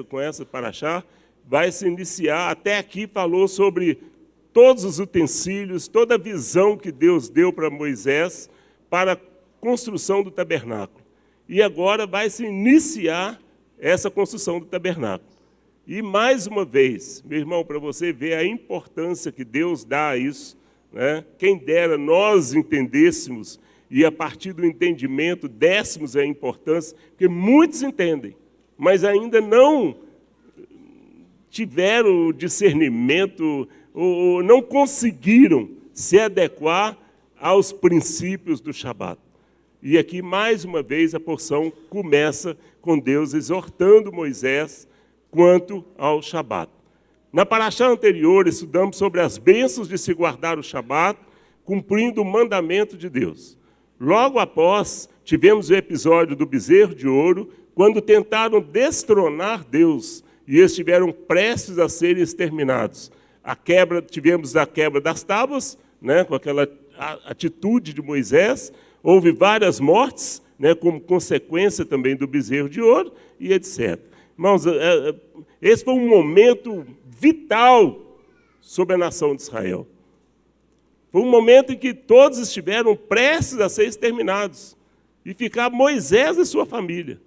com essa paraxá, vai se iniciar. Até aqui falou sobre todos os utensílios, toda a visão que Deus deu para Moisés para a construção do tabernáculo. E agora vai se iniciar essa construção do tabernáculo. E mais uma vez, meu irmão, para você ver a importância que Deus dá a isso, né? Quem dera nós entendêssemos e a partir do entendimento dessemos a importância, porque muitos entendem, mas ainda não tiveram o discernimento ou não conseguiram se adequar aos princípios do Shabat. E aqui, mais uma vez, a porção começa com Deus exortando Moisés quanto ao Shabat. Na paraxá anterior, estudamos sobre as bênçãos de se guardar o Shabat, cumprindo o mandamento de Deus. Logo após, tivemos o episódio do bezerro de ouro, quando tentaram destronar Deus e estiveram prestes a serem exterminados. Tivemos a quebra das tábuas, né, com aquela atitude de Moisés. Houve várias mortes, né, como consequência também do bezerro de ouro, e etc. Irmãos, esse foi um momento vital sobre a nação de Israel. Foi um momento em que todos estiveram prestes a ser exterminados. E ficar Moisés e sua família.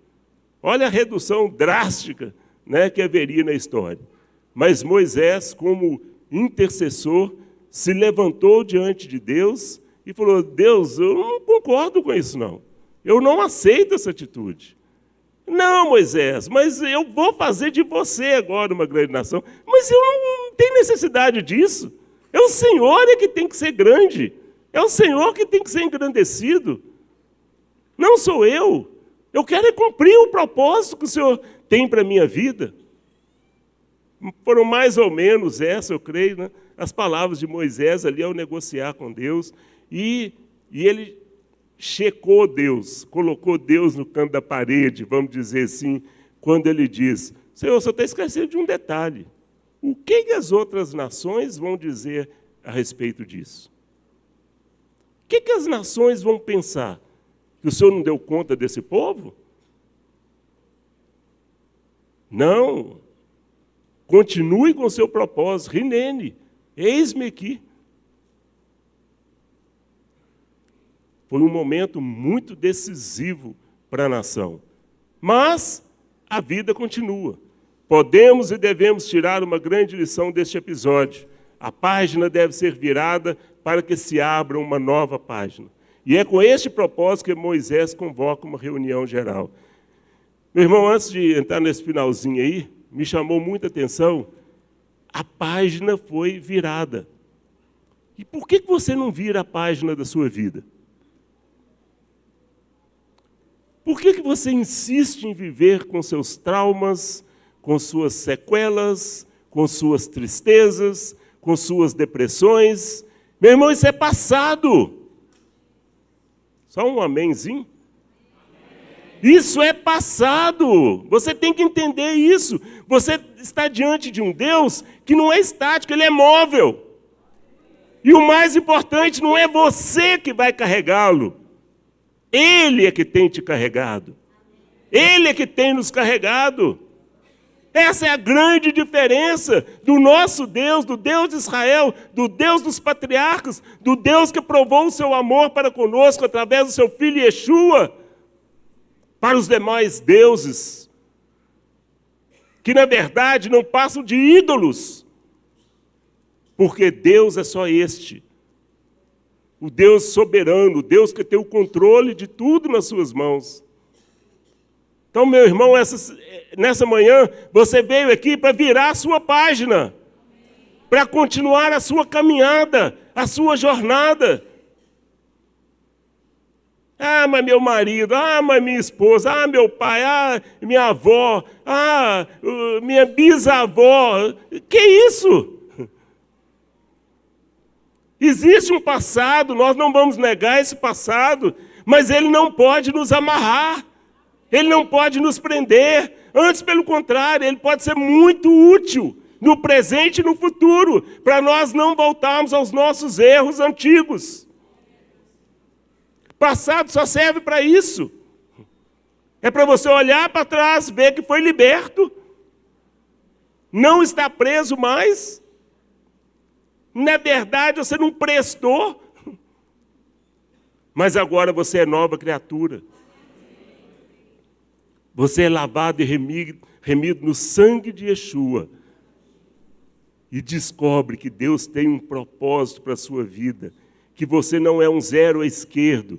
Olha a redução drástica, né, que haveria na história. Mas Moisés, como intercessor, se levantou diante de Deus e falou: Deus, eu não concordo com isso, não. Eu não aceito essa atitude. Não, Moisés, mas eu vou fazer de você agora uma grande nação. Mas eu não tenho necessidade disso. É o Senhor que tem que ser grande. É o Senhor que tem que ser engrandecido. Não sou eu. Eu quero cumprir o propósito que o Senhor tem para a minha vida. Foram mais ou menos essa, eu creio, né, as palavras de Moisés ali ao negociar com Deus. E ele checou Deus, colocou Deus no canto da parede, vamos dizer assim, quando ele diz: Senhor, você está esquecendo de um detalhe. O que as outras nações vão dizer a respeito disso? O que as nações vão pensar? Que o Senhor não deu conta desse povo? Não. Continue com o seu propósito. Rinene, eis-me aqui. Foi um momento muito decisivo para a nação. Mas a vida continua. Podemos e devemos tirar uma grande lição deste episódio. A página deve ser virada para que se abra uma nova página. E é com este propósito que Moisés convoca uma reunião geral. Meu irmão, antes de entrar nesse finalzinho aí, me chamou muita atenção, a página foi virada. E por que você não vira a página da sua vida? Por que você insiste em viver com seus traumas, com suas sequelas, com suas tristezas, com suas depressões? Meu irmão, isso é passado. Só um amenzinho? Isso é passado. Você tem que entender isso. Você está diante de um Deus que não é estático, Ele é móvel. E o mais importante, não é você que vai carregá-lo. Ele é que tem te carregado. Ele é que tem nos carregado. Essa é a grande diferença do nosso Deus, do Deus de Israel, do Deus dos patriarcas, do Deus que provou o seu amor para conosco através do seu Filho Yeshua, para os demais deuses, que na verdade não passam de ídolos, porque Deus é só este, o Deus soberano, o Deus que tem o controle de tudo nas suas mãos. Então, meu irmão, nessa manhã, você veio aqui para virar a sua página, para continuar a sua caminhada, a sua jornada. Ah, mas meu marido, ah, mas minha esposa, ah, meu pai, ah, minha avó, ah, minha bisavó. Que isso? Existe um passado, nós não vamos negar esse passado, mas ele não pode nos amarrar. Ele não pode nos prender, antes pelo contrário, ele pode ser muito útil no presente e no futuro, para nós não voltarmos aos nossos erros antigos. Passado só serve para isso. É para você olhar para trás, ver que foi liberto Não está preso mais. Na verdade, você não prestou. Mas agora você é nova criatura. Você é lavado e remido no sangue de Yeshua. E descobre que Deus tem um propósito para a sua vida. Que você não é um zero à esquerda.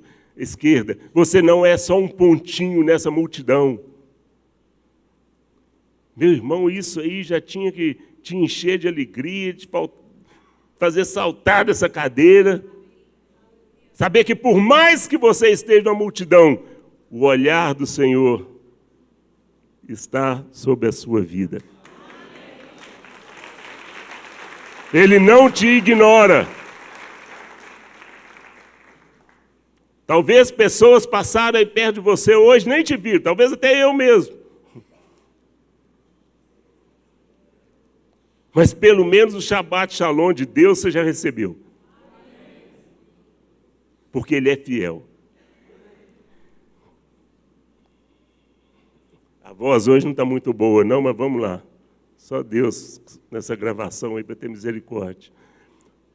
Você não é só um pontinho nessa multidão. Meu irmão, isso aí já tinha que te encher de alegria, de fazer saltar dessa cadeira. Saber que por mais que você esteja na multidão, o olhar do Senhor está sobre a sua vida. Ele não te ignora. Talvez pessoas passaram aí perto de você hoje, nem te viram, talvez até eu mesmo. Mas pelo menos o Shabbat Shalom de Deus você já recebeu. Porque Ele é fiel. A voz hoje não está muito boa, não, mas vamos lá. Só Deus nessa gravação aí para ter misericórdia.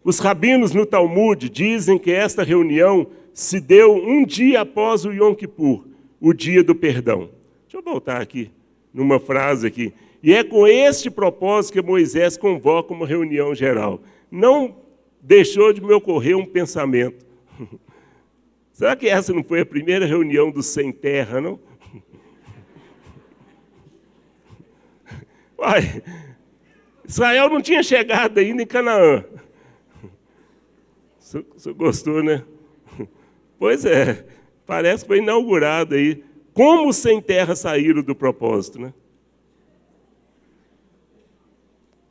Os rabinos no Talmud dizem que esta reunião se deu um dia após o Yom Kippur, o dia do perdão. Deixa eu voltar aqui, numa frase aqui. E é com este propósito que Moisés convoca uma reunião geral. Não deixou de me ocorrer um pensamento. Será que essa não foi a primeira reunião do Sem Terra, não? Uai, Israel não tinha chegado ainda em Canaã. Você gostou, né? Pois é, parece que foi inaugurado aí. Como os Sem Terra saíram do propósito, né?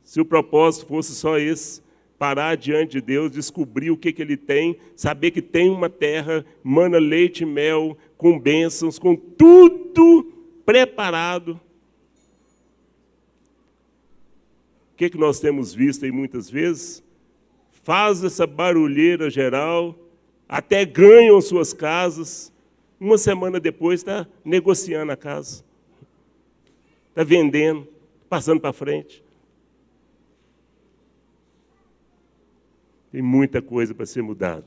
Se o propósito fosse só esse, parar diante de Deus, descobrir o que Ele tem, saber que tem uma terra, mana leite e mel, com bênçãos, com tudo preparado. O que nós temos visto aí muitas vezes? Faz essa barulheira geral, até ganham suas casas, uma semana depois está negociando a casa, está vendendo, passando para frente. Tem muita coisa para ser mudada.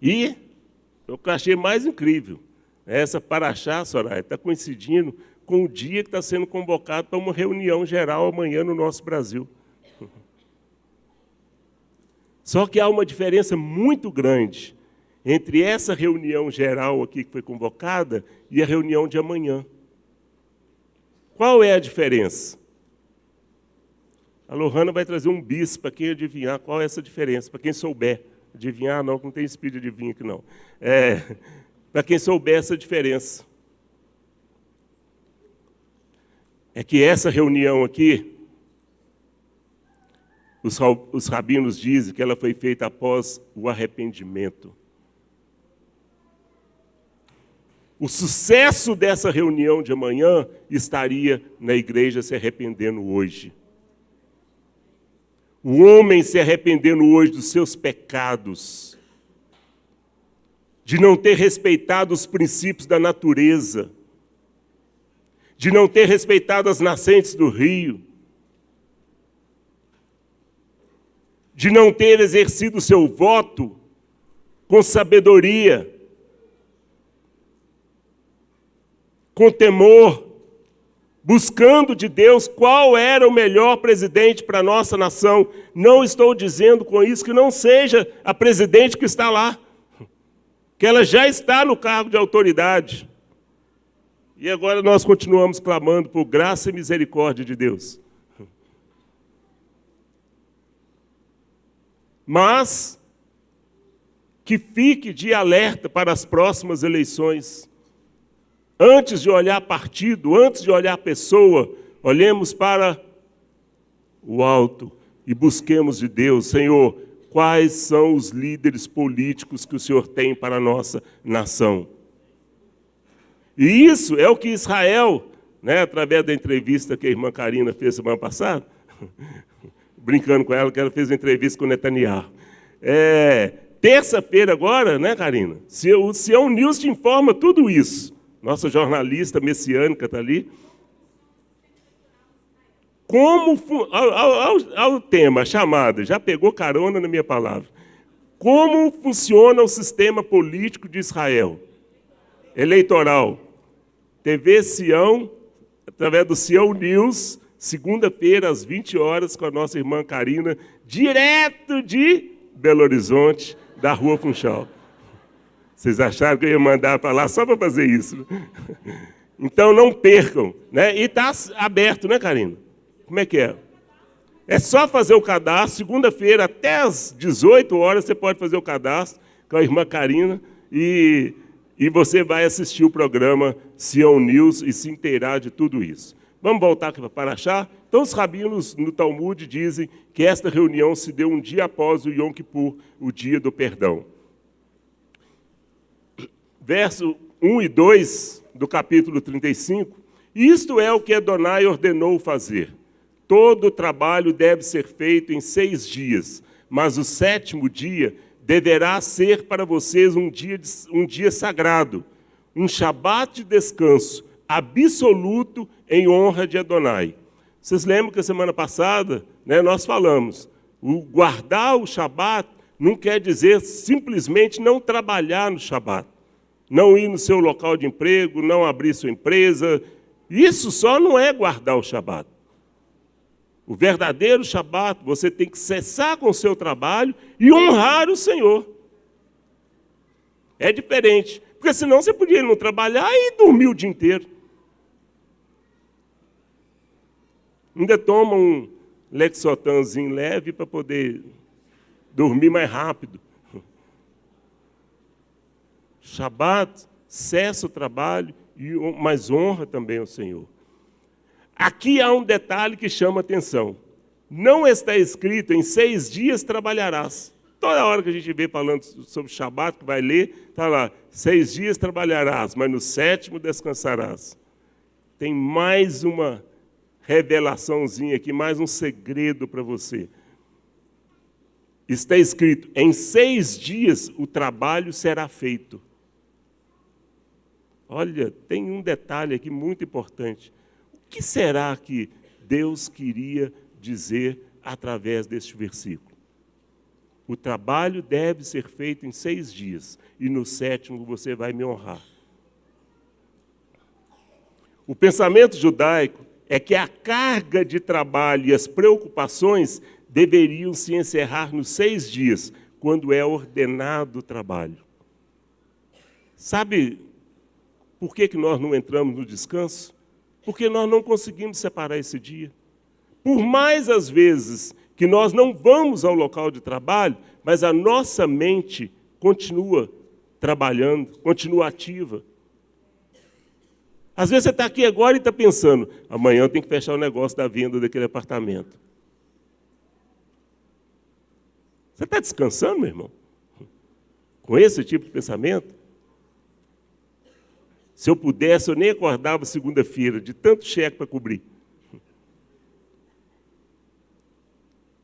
E o que eu achei mais incrível, essa paraxá, Soraya, está coincidindo com o dia que está sendo convocado para uma reunião geral amanhã no nosso Brasil. Só que há uma diferença muito grande entre essa reunião geral aqui que foi convocada e a reunião de amanhã. Qual é a diferença? A Lohana vai trazer um bis para quem adivinhar qual é essa diferença, para quem souber. Adivinhar não tem espírito de adivinho aqui não. Para quem souber essa diferença. É que essa reunião aqui, os rabinos dizem que ela foi feita após o arrependimento. O sucesso dessa reunião de amanhã estaria na igreja se arrependendo hoje. O homem se arrependendo hoje dos seus pecados, de não ter respeitado os princípios da natureza, de não ter respeitado as nascentes do rio, de não ter exercido o seu voto com sabedoria, com temor, buscando de Deus qual era o melhor presidente para a nossa nação. Não estou dizendo com isso que não seja a presidente que está lá, que ela já está no cargo de autoridade. E agora nós continuamos clamando por graça e misericórdia de Deus. Mas que fique de alerta para as próximas eleições. Antes de olhar partido, antes de olhar pessoa, olhemos para o alto e busquemos de Deus, Senhor, quais são os líderes políticos que o Senhor tem para a nossa nação. E isso é o que Israel, através da entrevista que a irmã Karina fez semana passada, brincando com ela, que ela fez uma entrevista com o Netanyahu. Terça-feira agora, Karina? O Sião News te informa tudo isso. Nossa jornalista messiânica está ali. Ao tema, chamada, já pegou carona na minha palavra. Como funciona o sistema político de Israel? Eleitoral. TV Sião, através do Sião News, segunda-feira, às 20 horas, com a nossa irmã Karina, direto de Belo Horizonte, da Rua Funchal. Vocês acharam que eu ia mandar para lá só para fazer isso? Então, não percam. Né? E está aberto, né, Karina? Como é que é? É só fazer o cadastro. Segunda-feira, até às 18 horas, você pode fazer o cadastro com a irmã Karina e você vai assistir o programa Sião News e se inteirar de tudo isso. Vamos voltar aqui para Paraxá? Então, os rabinos no Talmud dizem que esta reunião se deu um dia após o Yom Kippur, o dia do perdão. Verso 1 e 2 do capítulo 35, isto é o que Adonai ordenou fazer. Todo o trabalho deve ser feito em 6 dias, mas o 7º dia deverá ser para vocês um dia sagrado, um Shabat de descanso, absoluto em honra de Adonai. Vocês lembram que a semana passada, né, nós falamos, guardar o Shabat não quer dizer simplesmente não trabalhar no Shabat, não ir no seu local de emprego, não abrir sua empresa. Isso só não é guardar o Shabat. O verdadeiro Shabat, você tem que cessar com o seu trabalho e honrar o Senhor. É diferente, porque senão você podia não trabalhar e dormir o dia inteiro. Ainda toma um Lexotanzinho leve para poder dormir mais rápido. Shabat, cessa o trabalho, mas honra também o Senhor. Aqui há um detalhe que chama atenção. Não está escrito, em 6 dias trabalharás. Toda hora que a gente vê falando sobre Shabat, que vai ler, está lá, 6 dias trabalharás, mas no 7º descansarás. Tem mais uma revelaçãozinha aqui, mais um segredo para você. Está escrito, em 6 dias o trabalho será feito. Olha, tem um detalhe aqui muito importante. O que será que Deus queria dizer através deste versículo? O trabalho deve ser feito em 6 dias, e no 7º você vai me honrar. O pensamento judaico é que a carga de trabalho e as preocupações deveriam se encerrar nos 6 dias, quando é ordenado o trabalho. Sabe por que nós não entramos no descanso? Porque nós não conseguimos separar esse dia. Por mais às vezes que nós não vamos ao local de trabalho, mas a nossa mente continua trabalhando, continua ativa. Às vezes você está aqui agora e está pensando, amanhã eu tenho que fechar o negócio da venda daquele apartamento. Você está descansando, meu irmão? Com esse tipo de pensamento? Se eu pudesse, eu nem acordava segunda-feira, de tanto cheque para cobrir.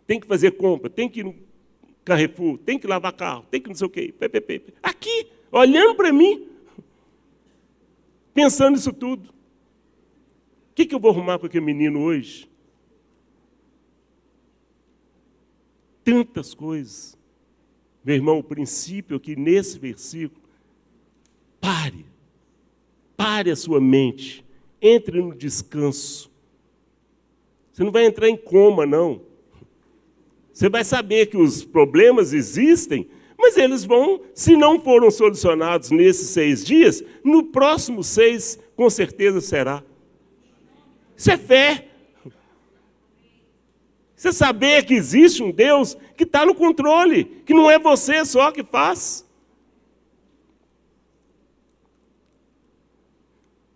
Tem que fazer compra, tem que ir no Carrefour, tem que lavar carro, tem que não sei o quê. Aqui, olhando para mim, pensando nisso tudo. O que eu vou arrumar com aquele menino hoje? Tantas coisas. Meu irmão, o princípio aqui nesse versículo, pare a sua mente, entre no descanso. Você não vai entrar em coma, não. Você vai saber que os problemas existem, mas eles vão, se não foram solucionados nesses 6 dias, no próximo 6, com certeza será. Isso é fé. Você saber que existe um Deus que está no controle, que não é você só que faz.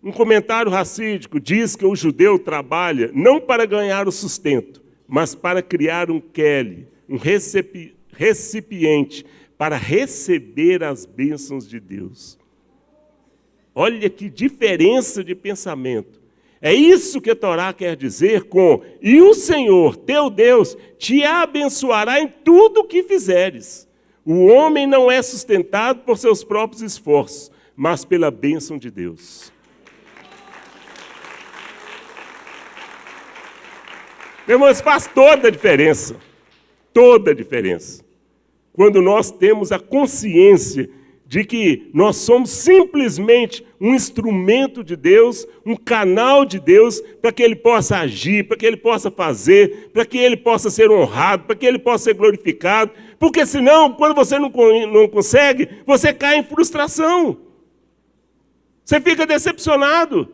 Um comentário racídico diz que o judeu trabalha não para ganhar o sustento, mas para criar um keli, um recipiente, para receber as bênçãos de Deus. Olha que diferença de pensamento. É isso que a Torá quer dizer com: e o Senhor, teu Deus, te abençoará em tudo o que fizeres. O homem não é sustentado por seus próprios esforços, mas pela bênção de Deus. Meu irmão, isso faz toda a diferença. Toda a diferença. Quando nós temos a consciência de que nós somos simplesmente um instrumento de Deus, um canal de Deus, para que Ele possa agir, para que Ele possa fazer, para que Ele possa ser honrado, para que Ele possa ser glorificado. Porque senão, quando você não consegue, você cai em frustração. Você fica decepcionado.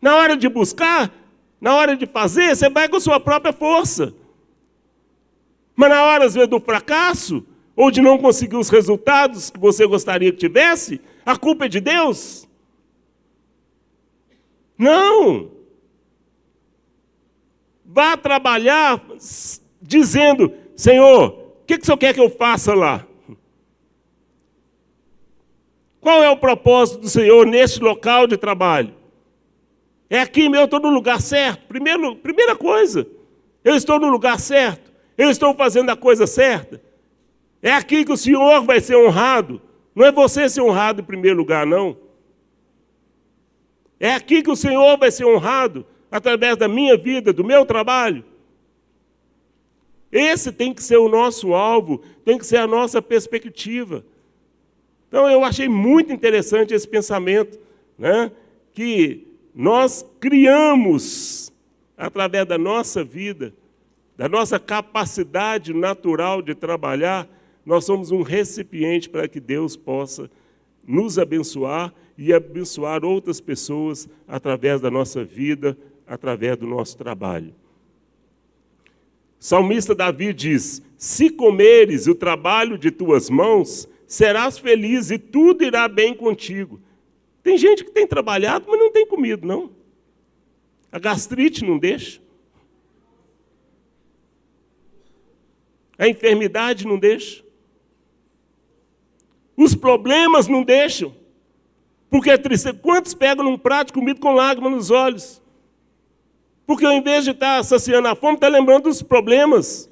Na hora de buscar, na hora de fazer, você vai com a sua própria força. Mas na hora, às vezes, do fracasso, ou de não conseguir os resultados que você gostaria que tivesse, a culpa é de Deus? Não! Vá trabalhar dizendo, Senhor, o que o Senhor quer que eu faça lá? Qual é o propósito do Senhor neste local de trabalho? É aqui mesmo, eu estou no lugar certo? Primeira coisa, eu estou no lugar certo? Eu estou fazendo a coisa certa? É aqui que o Senhor vai ser honrado. Não é você ser honrado em primeiro lugar, não. É aqui que o Senhor vai ser honrado, através da minha vida, do meu trabalho. Esse tem que ser o nosso alvo, tem que ser a nossa perspectiva. Então, eu achei muito interessante esse pensamento, né? Que nós criamos, através da nossa vida, da nossa capacidade natural de trabalhar, nós somos um recipiente para que Deus possa nos abençoar e abençoar outras pessoas através da nossa vida, através do nosso trabalho. O salmista Davi diz, se comeres o trabalho de tuas mãos, serás feliz e tudo irá bem contigo. Tem gente que tem trabalhado, mas não tem comido, não. A gastrite não deixa. A enfermidade não deixa. Os problemas não deixam. Porque é triste. Quantos pegam num prato de comida com lágrimas nos olhos? Porque ao invés de estar saciando a fome, está lembrando dos problemas.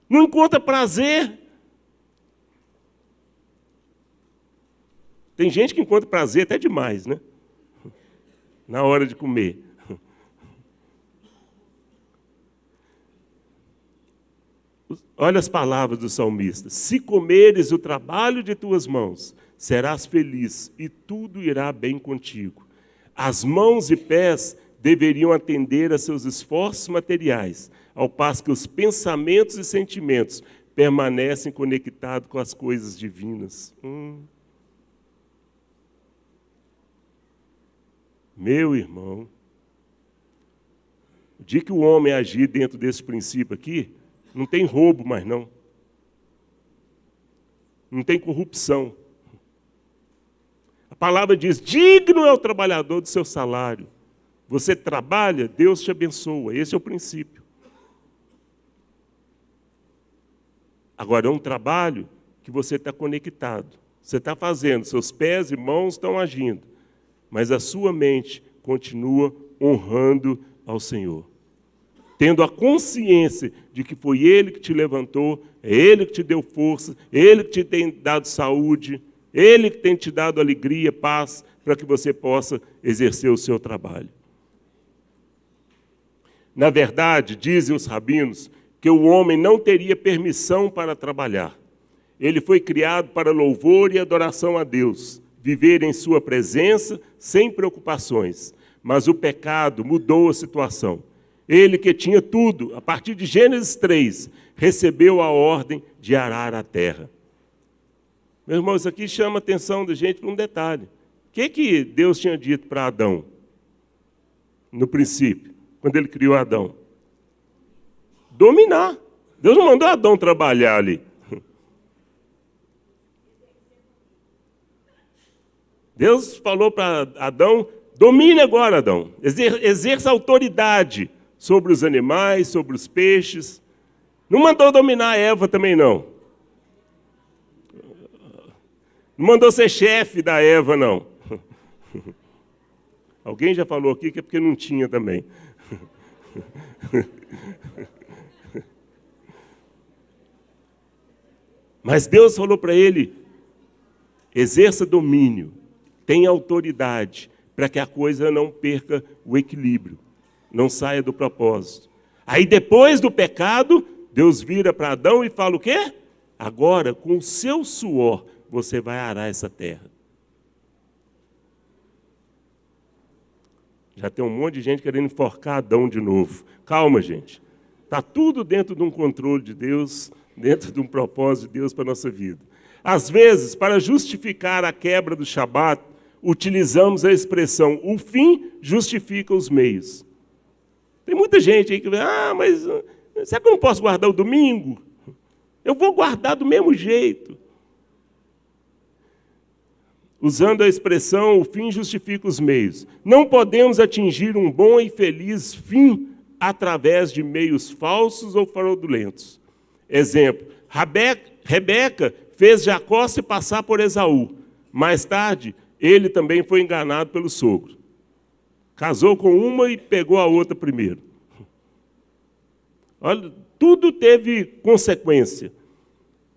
Não encontra prazer. Tem gente que encontra prazer até demais, né? Na hora de comer. Olha as palavras do salmista. Se comeres o trabalho de tuas mãos, serás feliz e tudo irá bem contigo. As mãos e pés deveriam atender a seus esforços materiais, ao passo que os pensamentos e sentimentos permanecem conectados com as coisas divinas. Meu irmão, o dia que o homem agir dentro desse princípio aqui, não tem roubo mais não. Não tem corrupção. A palavra diz, digno é o trabalhador do seu salário. Você trabalha, Deus te abençoa. Esse é o princípio. Agora, é um trabalho que você está conectado. Você está fazendo, seus pés e mãos estão agindo. Mas a sua mente continua honrando ao Senhor. Tendo a consciência de que foi Ele que te levantou, é Ele que te deu força, Ele que te tem dado saúde, Ele que tem te dado alegria, paz, para que você possa exercer o seu trabalho. Na verdade, dizem os rabinos, que o homem não teria permissão para trabalhar. Ele foi criado para louvor e adoração a Deus, viver em sua presença sem preocupações. Mas o pecado mudou a situação. Ele que tinha tudo, a partir de Gênesis 3, recebeu a ordem de arar a terra. Meu irmão, isso aqui chama a atenção da gente para um detalhe. O que Deus tinha dito para Adão, no princípio, quando ele criou Adão? Dominar. Deus não mandou Adão trabalhar ali. Deus falou para Adão, domine agora, Adão. Exerça autoridade sobre os animais, sobre os peixes. Não mandou dominar a Eva também, não. Não mandou ser chefe da Eva, não. Alguém já falou aqui que é porque não tinha também. Mas Deus falou para ele, exerça domínio, tenha autoridade, para que a coisa não perca o equilíbrio, não saia do propósito. Aí depois do pecado, Deus vira para Adão e fala o quê? Agora, com o seu suor, você vai arar essa terra. Já tem um monte de gente querendo enforcar Adão de novo. Calma, gente. Está tudo dentro de um controle de Deus, dentro de um propósito de Deus para a nossa vida. Às vezes, para justificar a quebra do Shabat, utilizamos a expressão, o fim justifica os meios. Tem muita gente aí que vê, mas será que eu não posso guardar o domingo? Eu vou guardar do mesmo jeito. Usando a expressão, o fim justifica os meios. Não podemos atingir um bom e feliz fim através de meios falsos ou fraudulentos. Exemplo, Rebeca fez Jacó se passar por Esaú. Mais tarde, ele também foi enganado pelo sogro. Casou com uma e pegou a outra primeiro. Olha, tudo teve consequência.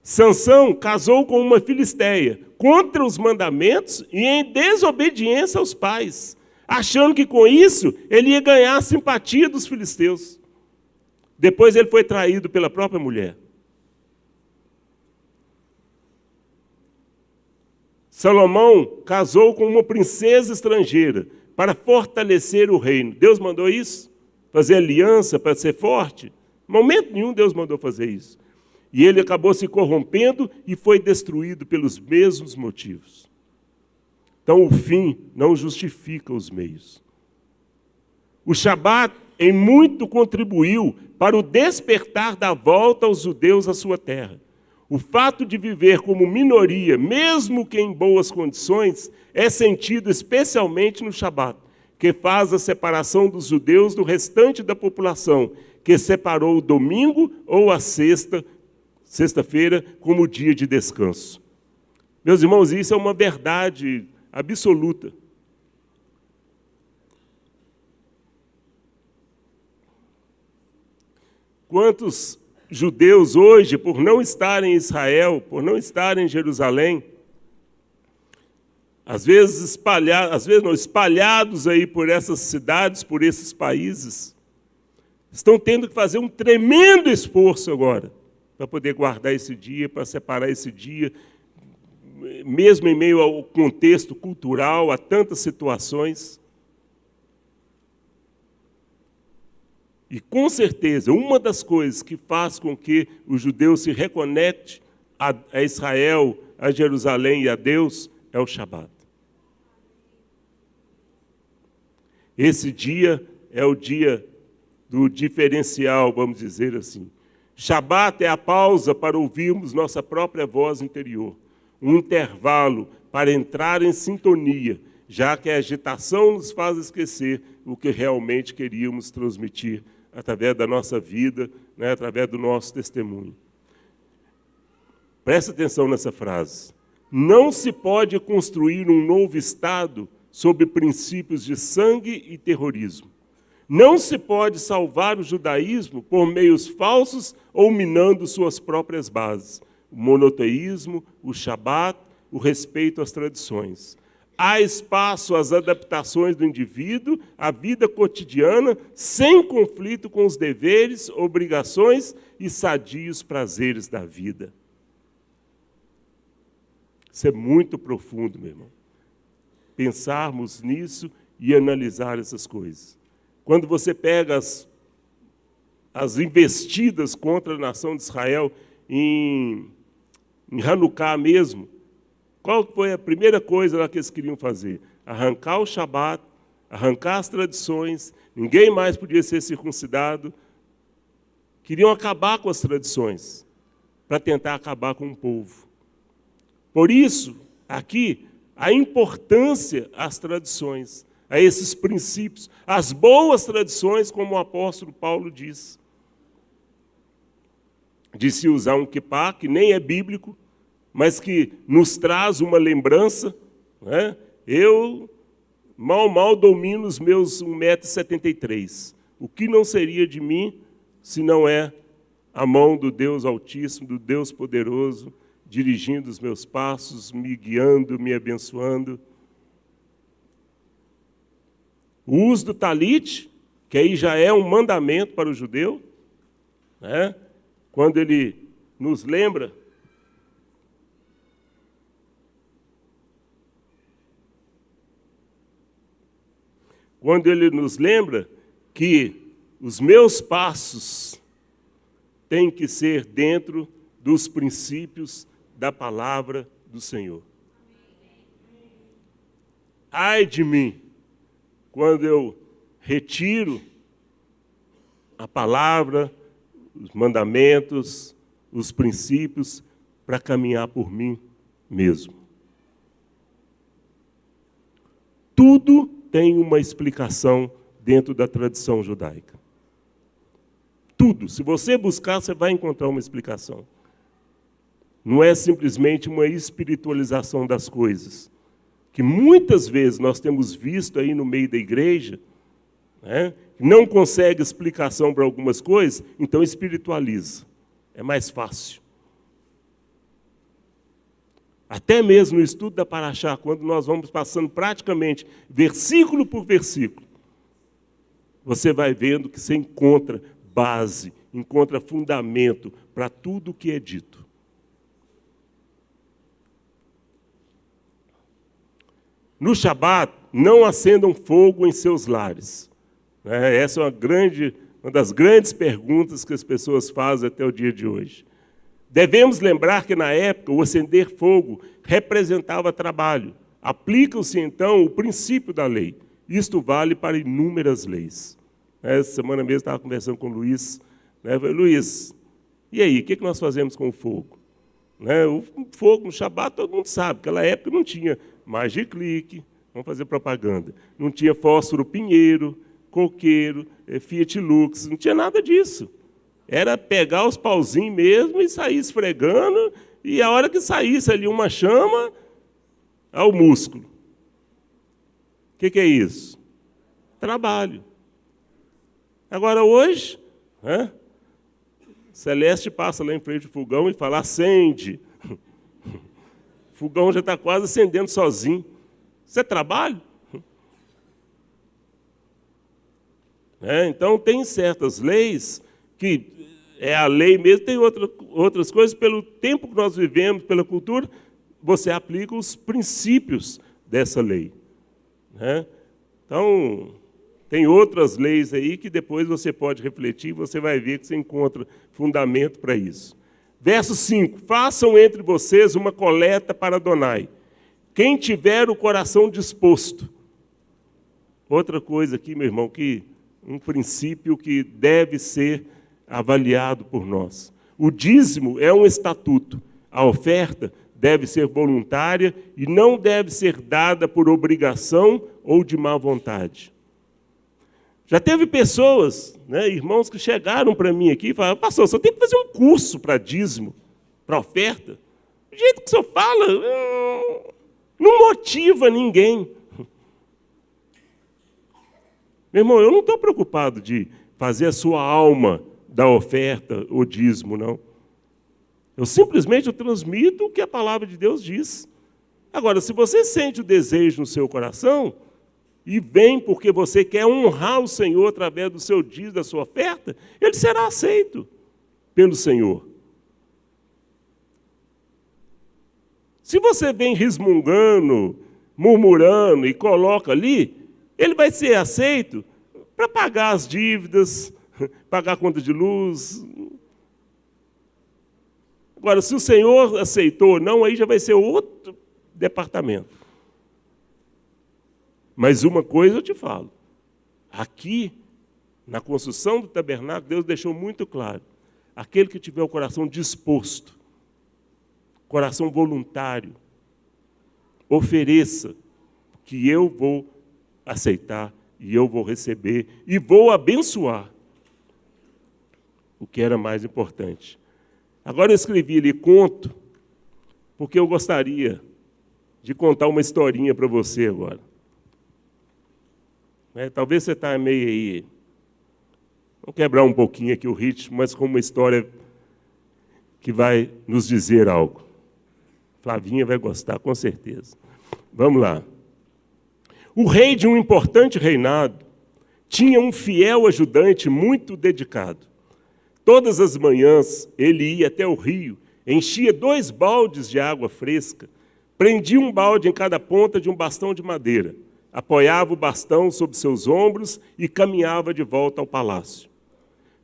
Sansão casou com uma filisteia, contra os mandamentos e em desobediência aos pais, achando que com isso ele ia ganhar a simpatia dos filisteus. Depois ele foi traído pela própria mulher. Salomão casou com uma princesa estrangeira para fortalecer o reino. Deus mandou isso? Fazer aliança para ser forte? Em momento nenhum Deus mandou fazer isso. E ele acabou se corrompendo e foi destruído pelos mesmos motivos. Então o fim não justifica os meios. O Shabat em muito contribuiu para o despertar da volta aos judeus à sua terra. O fato de viver como minoria, mesmo que em boas condições, é sentido especialmente no Shabat, que faz a separação dos judeus do restante da população, que separou o domingo ou a sexta-feira como dia de descanso. Meus irmãos, isso é uma verdade absoluta. Quantos judeus hoje, por não estarem em Israel, por não estarem em Jerusalém, às vezes espalhados aí por essas cidades, por esses países, estão tendo que fazer um tremendo esforço agora para poder guardar esse dia, para separar esse dia, mesmo em meio ao contexto cultural, a tantas situações. E, com certeza, uma das coisas que faz com que o judeu se reconecte a Israel, a Jerusalém e a Deus é o Shabat. Esse dia é o dia do diferencial, vamos dizer assim. Shabat é a pausa para ouvirmos nossa própria voz interior, um intervalo para entrar em sintonia, já que a agitação nos faz esquecer o que realmente queríamos transmitir através da nossa vida, através do nosso testemunho. Presta atenção nessa frase. Não se pode construir um novo Estado sob princípios de sangue e terrorismo. Não se pode salvar o judaísmo por meios falsos ou minando suas próprias bases. O monoteísmo, o Shabat, o respeito às tradições. Há espaço às adaptações do indivíduo, à vida cotidiana, sem conflito com os deveres, obrigações e sadios prazeres da vida. Isso é muito profundo, meu irmão. Pensarmos nisso e analisar essas coisas. Quando você pega as investidas contra a nação de Israel em Hanukkah mesmo, qual foi a primeira coisa lá que eles queriam fazer? Arrancar o Shabat, arrancar as tradições, ninguém mais podia ser circuncidado. Queriam acabar com as tradições, para tentar acabar com o povo. Por isso, aqui, a importância às tradições, a esses princípios, as boas tradições, como o apóstolo Paulo diz. De se usar um kippá, que nem é bíblico, mas que nos traz uma lembrança. Eu mal domino os meus 1,73 m. O que não seria de mim se não é a mão do Deus Altíssimo, do Deus Poderoso, dirigindo os meus passos, me guiando, me abençoando. O uso do talit, que aí já é um mandamento para o judeu, né? Quando ele nos lembra que os meus passos têm que ser dentro dos princípios da palavra do Senhor. Ai de mim, quando eu retiro a palavra, os mandamentos, os princípios, para caminhar por mim mesmo. Tudo tem uma explicação dentro da tradição judaica. Tudo. Se você buscar, você vai encontrar uma explicação. Não é simplesmente uma espiritualização das coisas, que muitas vezes nós temos visto aí no meio da igreja, né? Não consegue explicação para algumas coisas, então espiritualiza. É mais fácil. Até mesmo no estudo da Paraxá, quando nós vamos passando praticamente versículo por versículo, você vai vendo que você encontra base, encontra fundamento para tudo o que é dito. No Shabat, não acendam fogo em seus lares. Essa é uma das grandes perguntas que as pessoas fazem até o dia de hoje. Devemos lembrar que, na época, o acender fogo representava trabalho. Aplica-se, então, o princípio da lei. Isto vale para inúmeras leis. Essa semana mesmo estava conversando com o Luiz. Eu falei, Luiz, e aí, o que nós fazemos com o fogo? O fogo no Shabat, todo mundo sabe. Naquela época não tinha Magiclick, vamos fazer propaganda. Não tinha fósforo Pinheiro, coqueiro, Fiat Lux, não tinha nada disso. Era pegar os pauzinhos mesmo e sair esfregando, e a hora que saísse ali uma chama, ao músculo. O que é isso? Trabalho. Agora hoje, Celeste passa lá em frente ao fogão e fala, acende. O fogão já está quase acendendo sozinho. Isso é trabalho? Então, tem certas leis que é a lei mesmo, tem outras coisas, pelo tempo que nós vivemos, pela cultura, você aplica os princípios dessa lei. Então, tem outras leis aí que depois você pode refletir, você vai ver que você encontra fundamento para isso. Verso 5, façam entre vocês uma coleta para Adonai, quem tiver o coração disposto. Outra coisa aqui, meu irmão, que um princípio que deve ser avaliado por nós. O dízimo é um estatuto. A oferta deve ser voluntária e não deve ser dada por obrigação ou de má vontade. Já teve pessoas, irmãos, que chegaram para mim aqui e falaram, pastor, só tem que fazer um curso para dízimo, para oferta. Do jeito que o senhor fala, não motiva ninguém. Meu irmão, eu não estou preocupado de fazer a sua alma da oferta ou dízimo, não. Eu simplesmente transmito o que a palavra de Deus diz. Agora, se você sente o desejo no seu coração e vem porque você quer honrar o Senhor através do seu dízimo, da sua oferta, ele será aceito pelo Senhor. Se você vem resmungando, murmurando e coloca ali, ele vai ser aceito para pagar as dívidas, pagar a conta de luz. Agora, se o Senhor aceitou ou não, aí já vai ser outro departamento. Mas uma coisa eu te falo. Aqui, na construção do tabernáculo, Deus deixou muito claro. Aquele que tiver o coração disposto, coração voluntário, ofereça, que eu vou aceitar e eu vou receber e vou abençoar. O que era mais importante. Agora eu escrevi ali conto, porque eu gostaria de contar uma historinha para você agora. Talvez você está meio aí, vamos quebrar um pouquinho aqui o ritmo, mas com uma história que vai nos dizer algo. Flavinha vai gostar, com certeza. Vamos lá. O rei de um importante reinado tinha um fiel ajudante muito dedicado. Todas as manhãs ele ia até o rio, enchia 2 baldes de água fresca, prendia um balde em cada ponta de um bastão de madeira, apoiava o bastão sobre seus ombros e caminhava de volta ao palácio.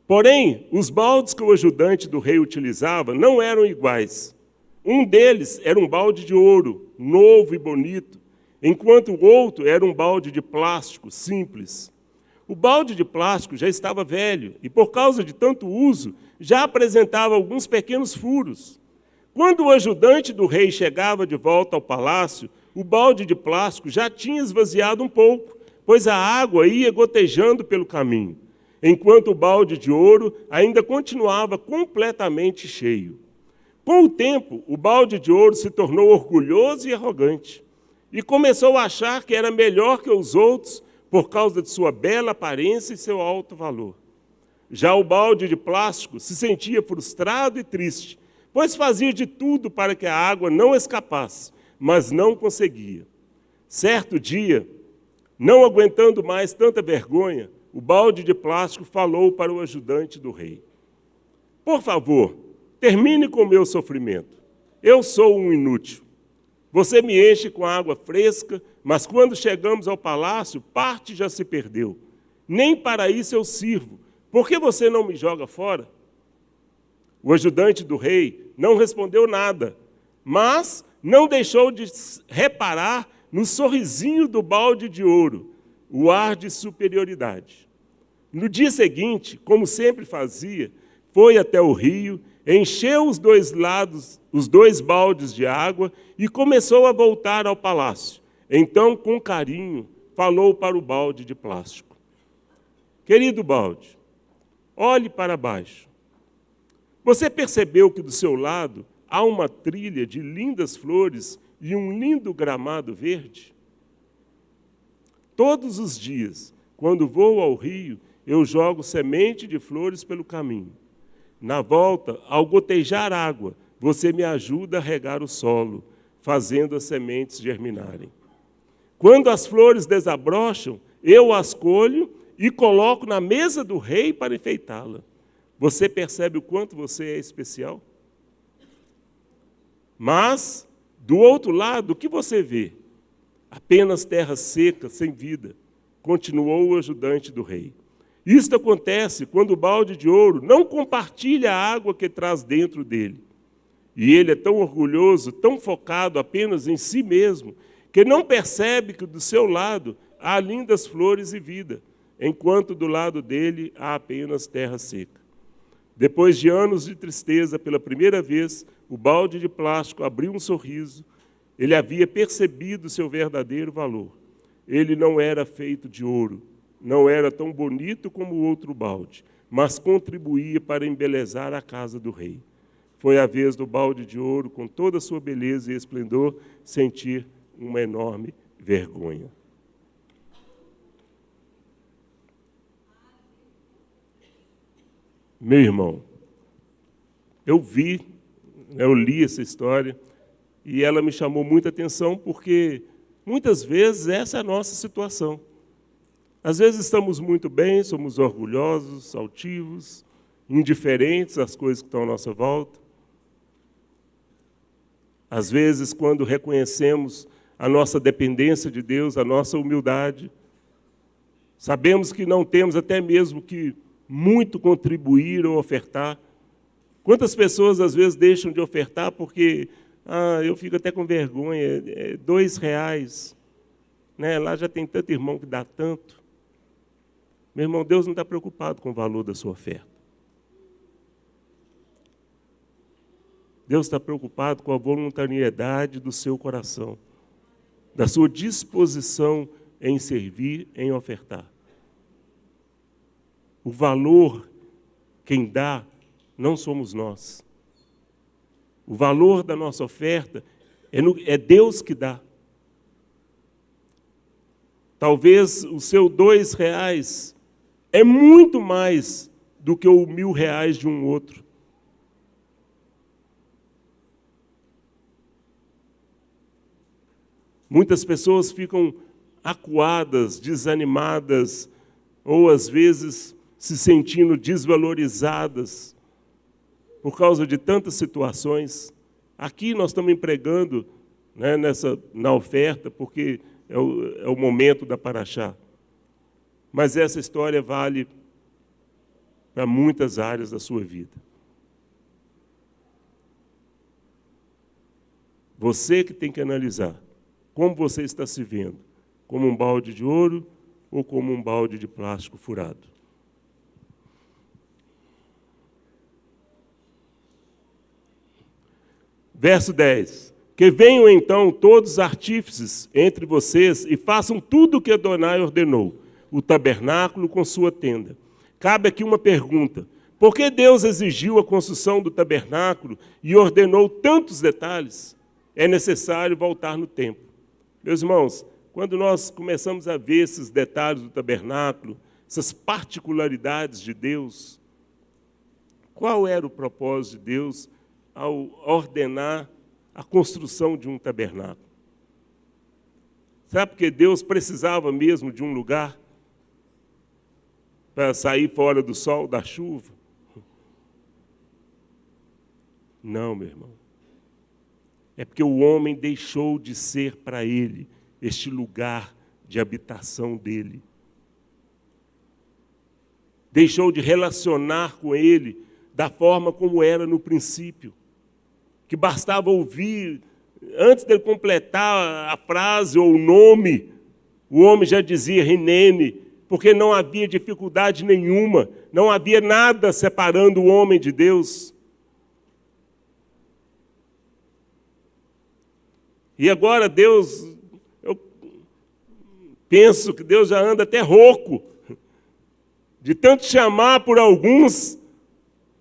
Porém, os baldes que o ajudante do rei utilizava não eram iguais. Um deles era um balde de ouro, novo e bonito, enquanto o outro era um balde de plástico, simples. O balde de plástico já estava velho e, por causa de tanto uso, já apresentava alguns pequenos furos. Quando o ajudante do rei chegava de volta ao palácio, o balde de plástico já tinha esvaziado um pouco, pois a água ia gotejando pelo caminho, enquanto o balde de ouro ainda continuava completamente cheio. Com o tempo, o balde de ouro se tornou orgulhoso e arrogante, e começou a achar que era melhor que os outros por causa de sua bela aparência e seu alto valor. Já o balde de plástico se sentia frustrado e triste, pois fazia de tudo para que a água não escapasse, mas não conseguia. Certo dia, não aguentando mais tanta vergonha, o balde de plástico falou para o ajudante do rei: "Por favor, termine com o meu sofrimento. Eu sou um inútil. Você me enche com água fresca, mas quando chegamos ao palácio, parte já se perdeu. Nem para isso eu sirvo. Por que você não me joga fora?" O ajudante do rei não respondeu nada, mas não deixou de reparar no sorrisinho do balde de ouro, o ar de superioridade. No dia seguinte, como sempre fazia, foi até o rio, encheu os 2 baldes de água e começou a voltar ao palácio. Então, com carinho, falou para o balde de plástico: "Querido balde, olhe para baixo. Você percebeu que do seu lado há uma trilha de lindas flores e um lindo gramado verde? Todos os dias, quando vou ao rio, eu jogo semente de flores pelo caminho. Na volta, ao gotejar água, você me ajuda a regar o solo, fazendo as sementes germinarem. Quando as flores desabrocham, eu as colho e coloco na mesa do rei para enfeitá-la. Você percebe o quanto você é especial? Mas, do outro lado, o que você vê? Apenas terra seca, sem vida", continuou o ajudante do rei. "Isto acontece quando o balde de ouro não compartilha a água que traz dentro dele. E ele é tão orgulhoso, tão focado apenas em si mesmo, que não percebe que do seu lado há lindas flores e vida, enquanto do lado dele há apenas terra seca." Depois de anos de tristeza, pela primeira vez, o balde de plástico abriu um sorriso. Ele havia percebido seu verdadeiro valor. Ele não era feito de ouro, não era tão bonito como o outro balde, mas contribuía para embelezar a casa do rei. Foi a vez do balde de ouro, com toda a sua beleza e esplendor, sentir uma enorme vergonha. Meu irmão, eu li essa história e ela me chamou muita atenção porque muitas vezes essa é a nossa situação. Às vezes estamos muito bem, somos orgulhosos, altivos, indiferentes às coisas que estão à nossa volta. Às vezes, quando reconhecemos a nossa dependência de Deus, a nossa humildade, sabemos que não temos até mesmo que muito contribuir ou ofertar. Quantas pessoas, às vezes, deixam de ofertar porque eu fico até com vergonha, R$2, né? Lá já tem tanto irmão que dá tanto. Meu irmão, Deus não está preocupado com o valor da sua oferta. Deus está preocupado com a voluntariedade do seu coração, da sua disposição em servir, em ofertar. O valor, quem dá, não somos nós. O valor da nossa oferta é Deus que dá. Talvez o seu R$2 é muito mais do que o R$1.000 de um outro. Muitas pessoas ficam acuadas, desanimadas, ou às vezes se sentindo desvalorizadas por causa de tantas situações. Aqui nós estamos empregando, né, na oferta, porque é o momento da paraxá. Mas essa história vale para muitas áreas da sua vida. Você que tem que analisar como você está se vendo, como um balde de ouro ou como um balde de plástico furado. Verso 10. Que venham então todos os artífices entre vocês e façam tudo o que Adonai ordenou, o tabernáculo com sua tenda. Cabe aqui uma pergunta. Por que Deus exigiu a construção do tabernáculo e ordenou tantos detalhes? É necessário voltar no tempo. Meus irmãos, quando nós começamos a ver esses detalhes do tabernáculo, essas particularidades de Deus, qual era o propósito de Deus ao ordenar a construção de um tabernáculo? Sabe porque Deus precisava mesmo de um lugar para sair fora do sol, da chuva? Não, meu irmão. É porque o homem deixou de ser para ele este lugar de habitação dele. Deixou de relacionar com ele da forma como era no princípio. Que bastava ouvir, antes de ele completar a frase ou o nome, o homem já dizia Rinene, porque não havia dificuldade nenhuma, não havia nada separando o homem de Deus. E agora Deus, eu penso que Deus já anda até rouco, de tanto chamar por alguns,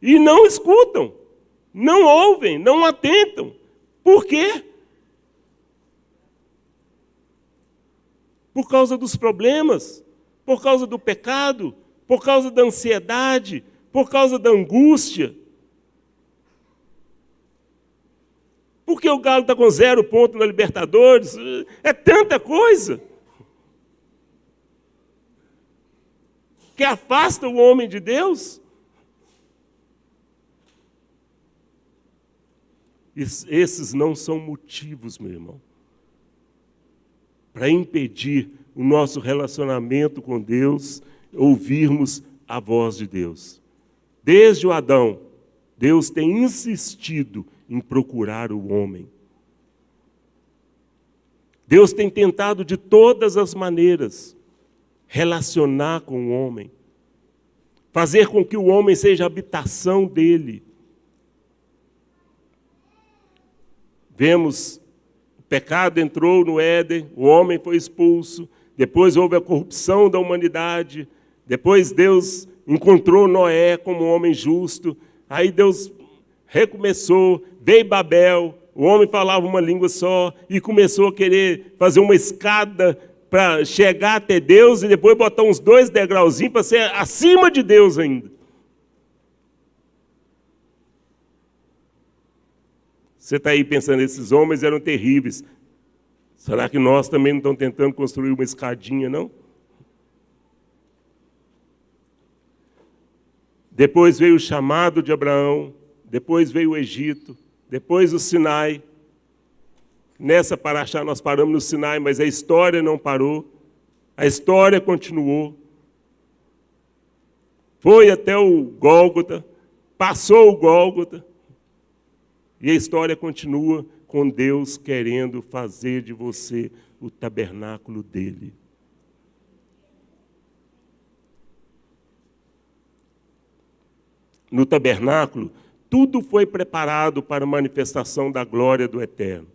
e não escutam, não ouvem, não atentam. Por quê? Por causa dos problemas, por causa do pecado, por causa da ansiedade, por causa da angústia. Porque o Galo está com 0 ponto na Libertadores. É tanta coisa que afasta o homem de Deus. Esses não são motivos, meu irmão, para impedir o nosso relacionamento com Deus, ouvirmos a voz de Deus. Desde o Adão, Deus tem insistido em procurar o homem. Deus tem tentado de todas as maneiras relacionar com o homem, fazer com que o homem seja a habitação dele. Vemos, o pecado entrou no Éden, o homem foi expulso, depois houve a corrupção da humanidade, depois Deus encontrou Noé como um homem justo, aí Deus recomeçou, veio Babel, o homem falava uma língua só e começou a querer fazer uma escada para chegar até Deus e depois botar uns 2 degrauzinhos para ser acima de Deus ainda. Você está aí pensando, esses homens eram terríveis. Será que nós também não estamos tentando construir uma escadinha, não? Depois veio o chamado de Abraão, depois veio o Egito, depois o Sinai. Nessa paraxá nós paramos no Sinai, mas a história não parou. A história continuou. Foi até o Gólgota, passou o Gólgota. E a história continua com Deus querendo fazer de você o tabernáculo dele. No tabernáculo, tudo foi preparado para a manifestação da glória do Eterno.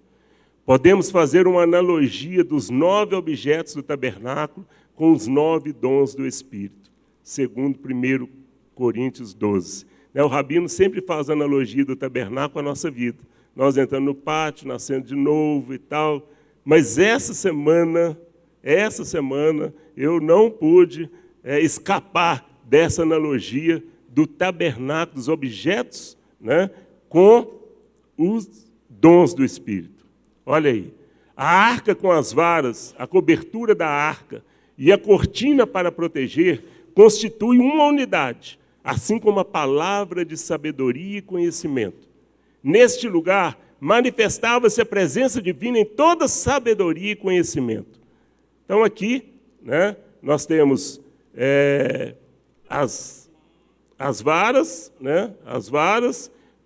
Podemos fazer uma analogia dos 9 objetos do tabernáculo com os 9 dons do Espírito, segundo 1 Coríntios 12. O rabino sempre faz a analogia do tabernáculo à nossa vida. Nós entrando no pátio, nascendo de novo e tal. Mas essa semana, eu não pude escapar dessa analogia do tabernáculo, dos objetos, né, com os dons do Espírito. Olha aí, A arca com as varas, a cobertura da arca e a cortina para proteger constituem uma unidade, assim como a palavra de sabedoria e conhecimento. Neste lugar, manifestava-se a presença divina em toda sabedoria e conhecimento. Então, aqui, né, nós temos as varas, né,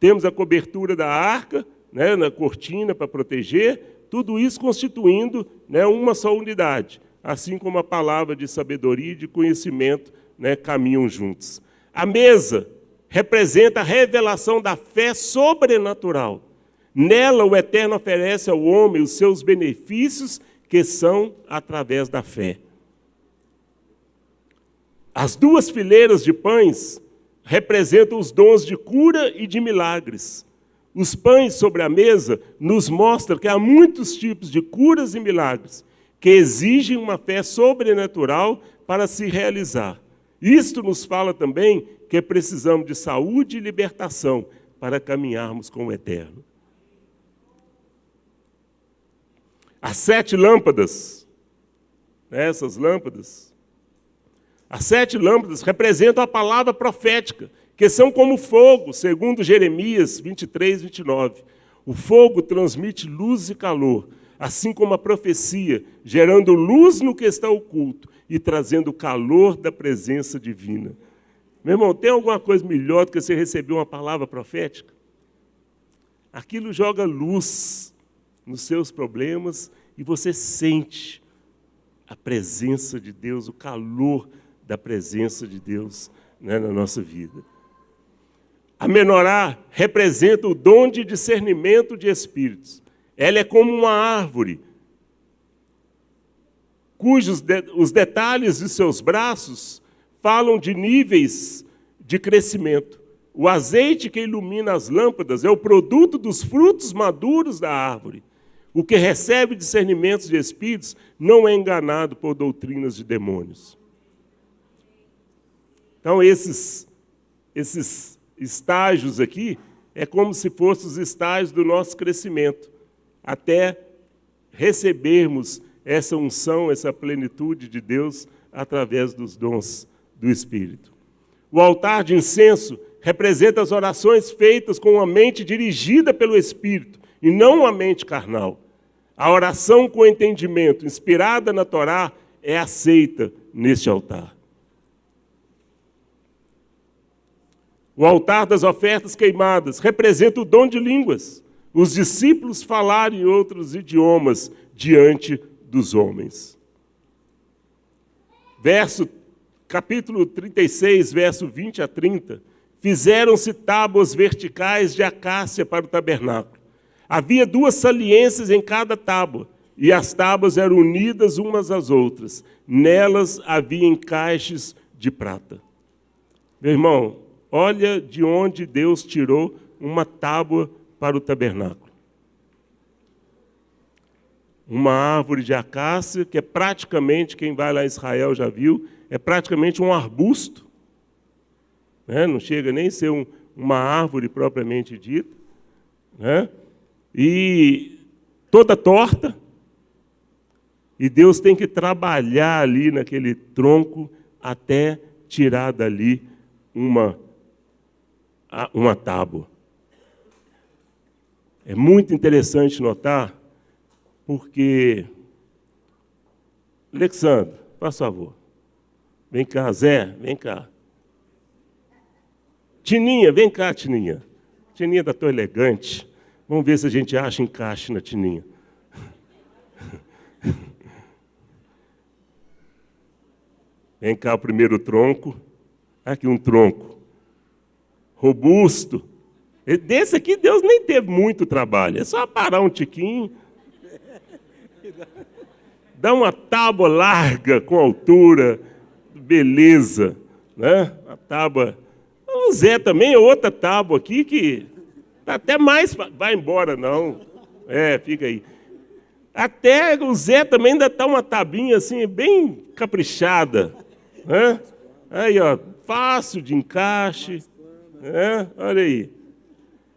temos a cobertura da arca, né, na cortina para proteger, tudo isso constituindo, né, uma só unidade, assim como a palavra de sabedoria e de conhecimento, né, caminham juntos. A mesa representa a revelação da fé sobrenatural. Nela, o Eterno oferece ao homem os seus benefícios, que são através da fé. As duas fileiras de pães representam os dons de cura e de milagres. Os pães sobre a mesa nos mostram que há muitos tipos de curas e milagres que exigem uma fé sobrenatural para se realizar. Isto nos fala também que precisamos de saúde e libertação para caminharmos com o Eterno. As 7 lâmpadas, essas lâmpadas, as 7 lâmpadas representam a palavra profética, que são como fogo, segundo Jeremias 23, 29. O fogo transmite luz e calor, assim como a profecia, gerando luz no que está oculto e trazendo o calor da presença divina. Meu irmão, tem alguma coisa melhor do que você receber uma palavra profética? Aquilo joga luz nos seus problemas e você sente a presença de Deus, o calor da presença de Deus, né, na nossa vida. A menorá representa o dom de discernimento de espíritos. Ela é como uma árvore, cujos os detalhes de seus braços falam de níveis de crescimento. O azeite que ilumina as lâmpadas é o produto dos frutos maduros da árvore. O que recebe discernimentos de espíritos não é enganado por doutrinas de demônios. Então, esses estágios aqui é como se fossem os estágios do nosso crescimento, até recebermos essa unção, essa plenitude de Deus através dos dons do Espírito. O altar de incenso representa as orações feitas com uma mente dirigida pelo Espírito e não uma mente carnal. A oração com entendimento, inspirada na Torá, é aceita neste altar. O altar das ofertas queimadas representa o dom de línguas. Os discípulos falaram em outros idiomas diante dos homens. Capítulo 36, verso 20 a 30. Fizeram-se tábuas verticais de acácia para o tabernáculo. Havia 2 saliências em cada tábua, e as tábuas eram unidas umas às outras. Nelas havia encaixes de prata. Meu irmão, olha de onde Deus tirou uma tábua para o tabernáculo. Uma árvore de acácia, que é praticamente, quem vai lá em Israel já viu, é praticamente um arbusto. Né? Não chega nem a ser uma árvore propriamente dita. Né? E toda torta. E Deus tem que trabalhar ali naquele tronco até tirar dali uma tábua. É muito interessante notar, porque... Alexandre, por favor. Vem cá, Zé, vem cá. Tininha, vem cá, Tininha. Tininha está tão elegante. Vamos ver se a gente acha encaixe na Tininha. Vem cá o primeiro tronco. Aqui um tronco robusto. Desse aqui Deus nem teve muito trabalho. É só parar um tiquinho. Dá uma tábua larga com altura. Beleza. Né? A tábua. O Zé também é outra tábua aqui que até mais vai embora, não. Fica aí. Até o Zé também ainda está uma tabinha assim, bem caprichada. Né? Aí, ó, fácil de encaixe. Né? Olha aí.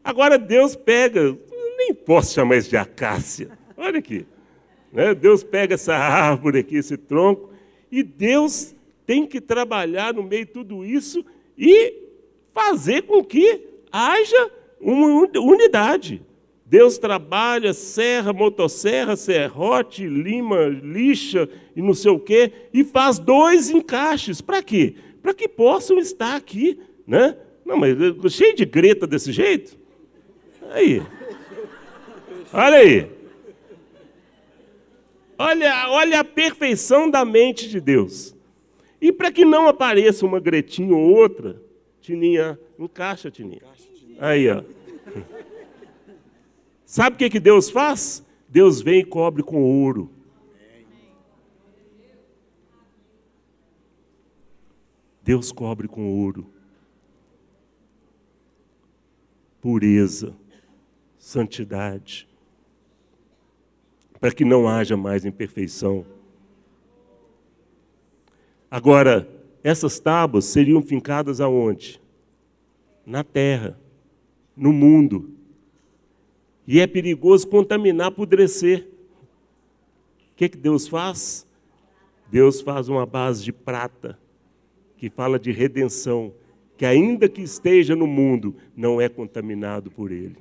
Agora Deus pega, nem posso chamar isso de acácia. Olha aqui. né? Deus pega essa árvore aqui, esse tronco, e Deus tem que trabalhar no meio de tudo isso e fazer com que haja uma unidade. Deus trabalha, serra, motosserra, serrote, lima, lixa e não sei o quê, e faz 2 encaixes. Para quê? Para que possam estar aqui, né? Não, mas cheio de greta desse jeito? Aí. Olha aí. Olha a perfeição da mente de Deus. E para que não apareça uma gretinha ou outra, Tininha, encaixa, Tininha. Aí, ó. Sabe o que Deus faz? Deus vem e cobre com ouro. Deus cobre com ouro. Pureza, santidade. Para que não haja mais imperfeição. Agora, essas tábuas seriam fincadas aonde? Na terra, no mundo. E é perigoso contaminar, apodrecer. O que Deus faz? Deus faz uma base de prata, que fala de redenção, que ainda que esteja no mundo, não é contaminado por ele.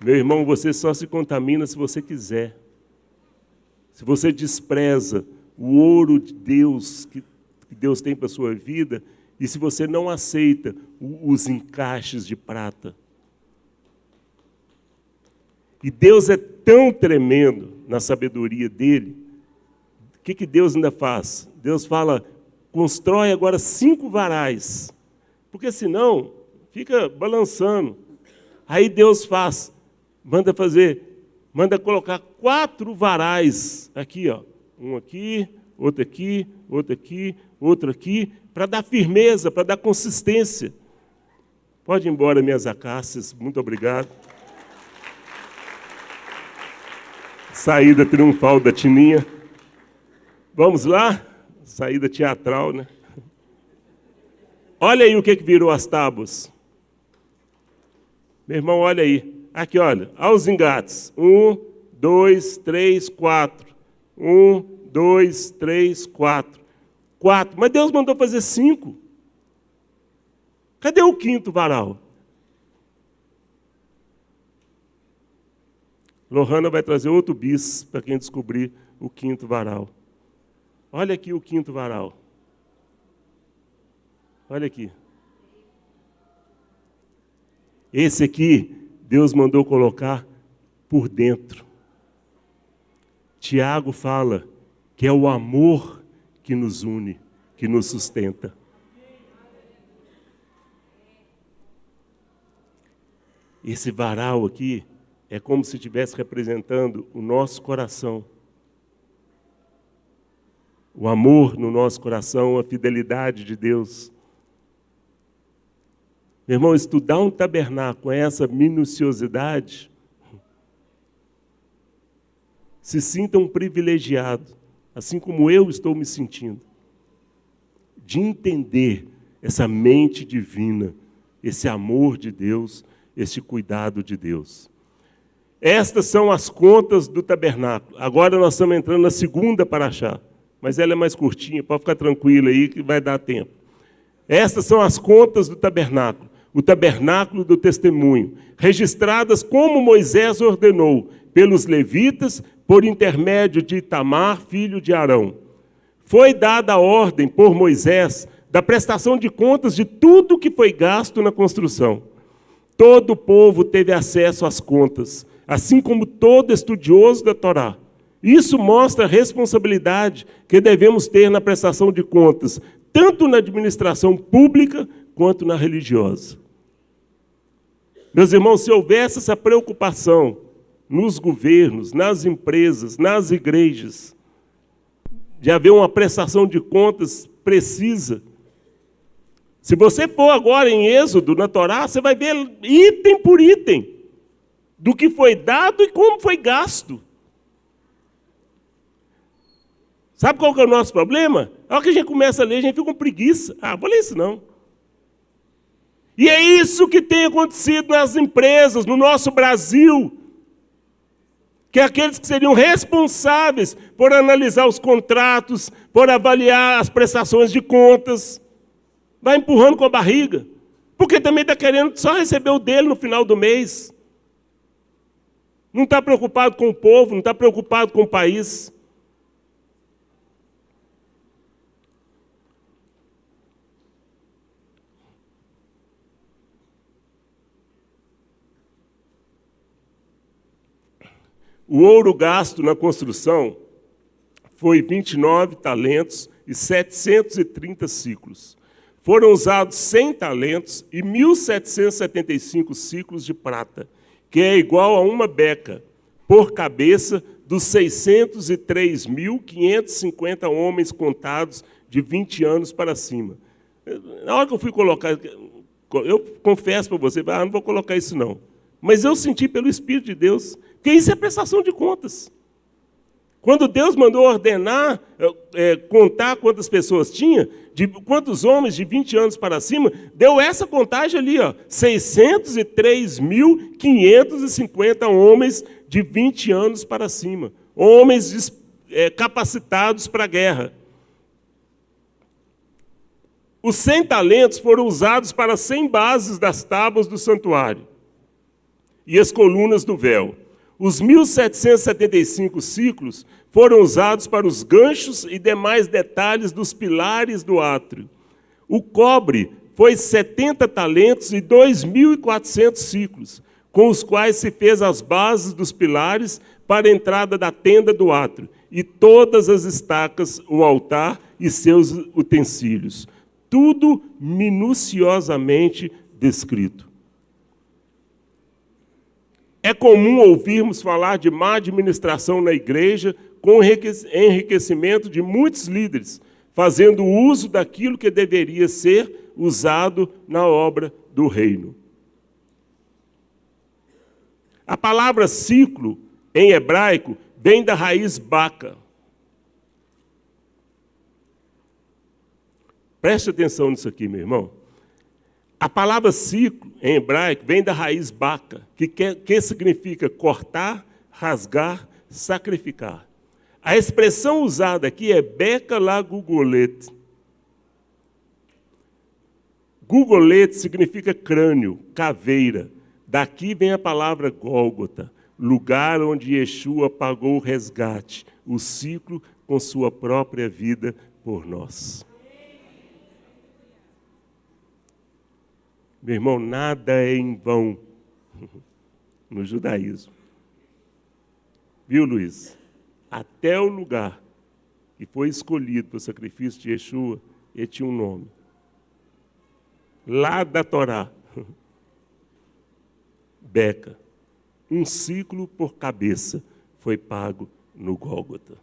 Meu irmão, você só se contamina se você quiser. Se você despreza o ouro de Deus, que Deus tem para a sua vida, e se você não aceita os encaixes de prata. E Deus é tão tremendo na sabedoria dele, o que Deus ainda faz? Deus fala, constrói agora 5 varais, porque senão fica balançando. Aí Deus manda colocar 4 varais aqui, ó. Um aqui, outro aqui, outro aqui, outro aqui, para dar firmeza, para dar consistência. Pode ir embora, minhas acácias, muito obrigado. Saída triunfal da Tininha. Vamos lá? Saída teatral, né? Olha aí o que virou as tábuas. Meu irmão, olha aí. Aqui, olha. Olha os engates. 1, 2, 3, 4. 1, 2, 3, 4. 4. Mas Deus mandou fazer 5. Cadê o 5º varal? Lohana vai trazer outro bis para quem descobrir o 5º varal. Olha aqui o 5º varal. Olha aqui. Esse aqui, Deus mandou colocar por dentro. Tiago fala que é o amor que nos une, que nos sustenta. Esse varal aqui é como se estivesse representando o nosso coração. O amor no nosso coração, a fidelidade de Deus. Meu irmão, estudar um tabernáculo com essa minuciosidade, se sinta um privilegiado, assim como eu estou me sentindo, de entender essa mente divina, esse amor de Deus, esse cuidado de Deus. Estas são as contas do tabernáculo. Agora nós estamos entrando na segunda paraxá, mas ela é mais curtinha, pode ficar tranquilo aí que vai dar tempo. Estas são as contas do tabernáculo, o tabernáculo do testemunho, registradas como Moisés ordenou, pelos levitas, por intermédio de Itamar, filho de Arão. Foi dada a ordem por Moisés da prestação de contas de tudo que foi gasto na construção. Todo o povo teve acesso às contas, assim como todo estudioso da Torá. Isso mostra a responsabilidade que devemos ter na prestação de contas, tanto na administração pública quanto na religiosa. Meus irmãos, se houvesse essa preocupação nos governos, nas empresas, nas igrejas, de haver uma prestação de contas precisa. Se você for agora em Êxodo, na Torá, você vai ver item por item do que foi dado e como foi gasto. Sabe qual que é o nosso problema? Na hora que a gente começa a ler, a gente fica com preguiça. Ah, vou ler isso não. E é isso que tem acontecido nas empresas, no nosso Brasil. Que aqueles que seriam responsáveis por analisar os contratos, por avaliar as prestações de contas, vai empurrando com a barriga. Porque também está querendo só receber o dele no final do mês. Não está preocupado com o povo, não está preocupado com o país. O ouro gasto na construção foi 29 talentos e 730 ciclos. Foram usados 100 talentos e 1.775 ciclos de prata, que é igual a uma beca, por cabeça dos 603.550 homens contados de 20 anos para cima. Na hora que eu fui colocar, eu confesso para você, não vou colocar isso não. Mas eu senti pelo Espírito de Deus, que isso é prestação de contas. Quando Deus mandou ordenar, contar quantas pessoas tinha, de quantos homens de 20 anos para cima, deu essa contagem ali, 603.550 homens de 20 anos para cima. Homens capacitados para a guerra. Os 100 talentos foram usados para 100 bases das tábuas do santuário e as colunas do véu. Os 1.775 ciclos foram usados para os ganchos e demais detalhes dos pilares do átrio. O cobre foi 70 talentos e 2.400 ciclos, com os quais se fez as bases dos pilares para a entrada da tenda do átrio, e todas as estacas, o altar e seus utensílios. Tudo minuciosamente descrito. É comum ouvirmos falar de má administração na igreja, com enriquecimento de muitos líderes, fazendo uso daquilo que deveria ser usado na obra do reino. A palavra ciclo, em hebraico, vem da raiz baca. Preste atenção nisso aqui, meu irmão. A palavra ciclo, em hebraico, vem da raiz baca, que significa cortar, rasgar, sacrificar. A expressão usada aqui é beca la gugolet. Gugolet significa crânio, caveira. Daqui vem a palavra Gólgota, lugar onde Yeshua pagou o resgate, o ciclo com sua própria vida por nós. Meu irmão, nada é em vão no judaísmo. Viu, Luiz? Até o lugar que foi escolhido para o sacrifício de Yeshua, ele tinha um nome. Lá da Torá, Beca, um ciclo por cabeça foi pago no Gólgota.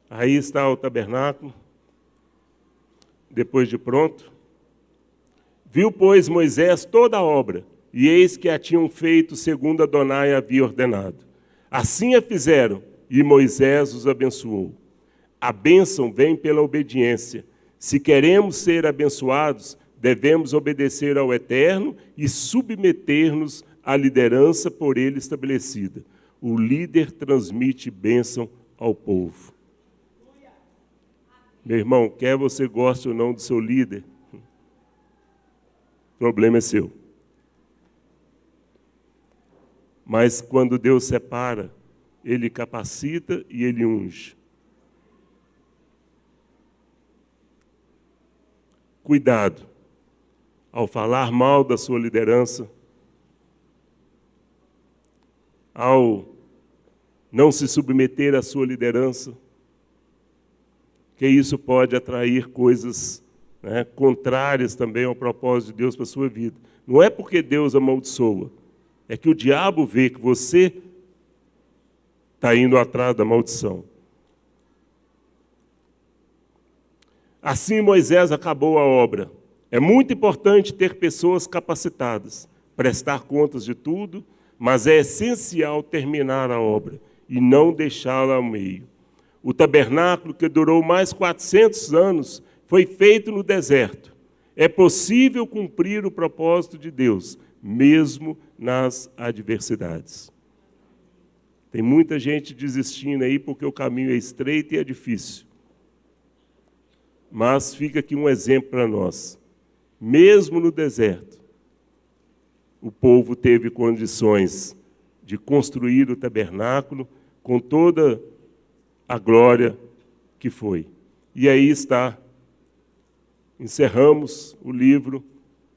Aí está o tabernáculo. Depois de pronto, viu, pois, Moisés toda a obra, e eis que a tinham feito segundo Adonai havia ordenado. Assim a fizeram, e Moisés os abençoou. A bênção vem pela obediência. Se queremos ser abençoados, devemos obedecer ao Eterno e submeter-nos à liderança por ele estabelecida. O líder transmite bênção ao povo. Meu irmão, quer você goste ou não do seu líder, o problema é seu. Mas quando Deus separa, Ele capacita e Ele unge. Cuidado ao falar mal da sua liderança, ao não se submeter à sua liderança, que isso pode atrair coisas contrárias também ao propósito de Deus para a sua vida. Não é porque Deus amaldiçoa, é que o diabo vê que você está indo atrás da maldição. Assim Moisés acabou a obra. É muito importante ter pessoas capacitadas, prestar contas de tudo, mas é essencial terminar a obra e não deixá-la ao meio. O tabernáculo, que durou mais 400 anos, foi feito no deserto. É possível cumprir o propósito de Deus, mesmo nas adversidades. Tem muita gente desistindo aí porque o caminho é estreito e é difícil. Mas fica aqui um exemplo para nós. Mesmo no deserto, o povo teve condições de construir o tabernáculo com toda a glória que foi. E aí está. Encerramos o livro,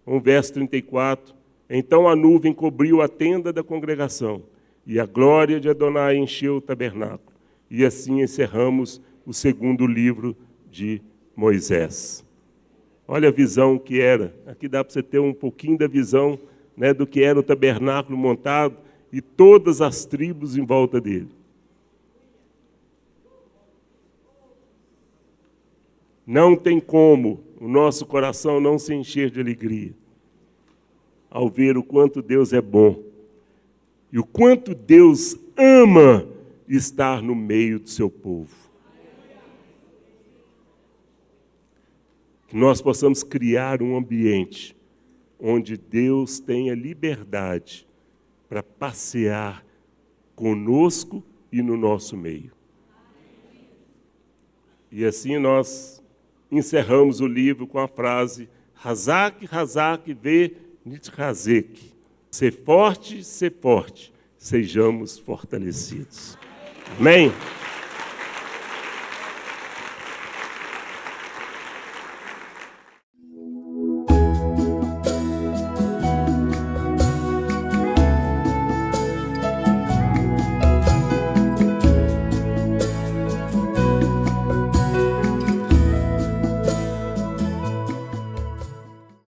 com o verso 34. Então a nuvem cobriu a tenda da congregação, e a glória de Adonai encheu o tabernáculo. E assim encerramos o segundo livro de Moisés. Olha a visão que era. Aqui dá para você ter um pouquinho da visão, né, do que era o tabernáculo montado e todas as tribos em volta dele. Não tem como o nosso coração não se encher de alegria ao ver o quanto Deus é bom e o quanto Deus ama estar no meio do seu povo. Que nós possamos criar um ambiente onde Deus tenha liberdade para passear conosco e no nosso meio. E assim nós encerramos o livro com a frase Hazak, Hazak, Ve Nitchazek. Ser forte, sejamos fortalecidos. Amém?